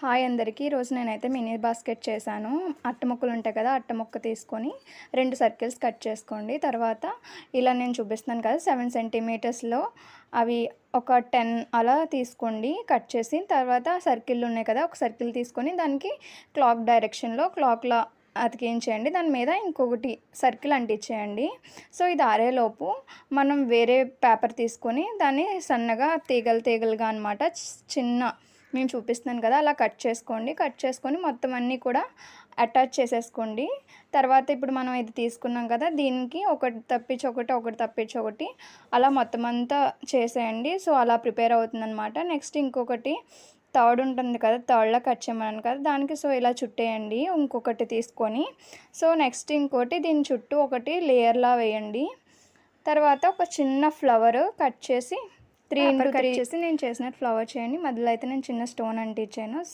Hi అందరికీ. ఈరోజు నేనైతే మినీ బాస్కెట్ చేశాను. అట్ట ముక్కలు ఉంటాయి కదా, అట్ట ముక్క తీసుకొని 2 సర్కిల్స్ కట్ చేసుకోండి. తర్వాత ఇలా నేను చూపిస్తున్నాను కదా 7 సెంటీమీటర్స్లో అవి ఒక 10 అలా తీసుకోండి కట్ చేసి. తర్వాత సర్కిల్ ఉన్నాయి కదా, ఒక సర్కిల్ తీసుకొని దానికి క్లాక్ డైరెక్షన్లో క్లాక్లా అతికించేయండి. దాని మీద ఇంకొకటి సర్కిల్ అంటించేయండి. సో ఇది ఆరేలోపు మనం వేరే పేపర్ తీసుకొని దాన్ని సన్నగా తీగలుగా అనమాట చిన్న నేను చూపిస్తున్నాను కదా అలా కట్ చేసుకోండి. కట్ చేసుకొని మొత్తం అన్నీ కూడా అటాచ్ చేసేసుకోండి. తర్వాత ఇప్పుడు మనం ఇది తీసుకున్నాం కదా, దీనికి ఒకటి తప్పించి ఒకటి, ఒకటి తప్పించి ఒకటి అలా మొత్తం అంతా చేసేయండి. సో అలా ప్రిపేర్ అవుతుందన్నమాట. నెక్స్ట్ ఇంకొకటి థర్డ్ ఉంటుంది కదా, థర్డ్లా కట్ చేయమన్నాను కదా, దానికి సో ఇలా చుట్టేయండి ఇంకొకటి తీసుకొని. సో నెక్స్ట్ ఇంకోటి దీని చుట్టూ ఒకటి లేయర్లా వేయండి. తర్వాత ఒక చిన్న ఫ్లవర్ కట్ చేసి 3 x 3 చేసి నేను చేసినట్టు ఫ్లవర్ చేయండి. మధ్యలో అయితే నేను చిన్న స్టోన్ అంటించాను.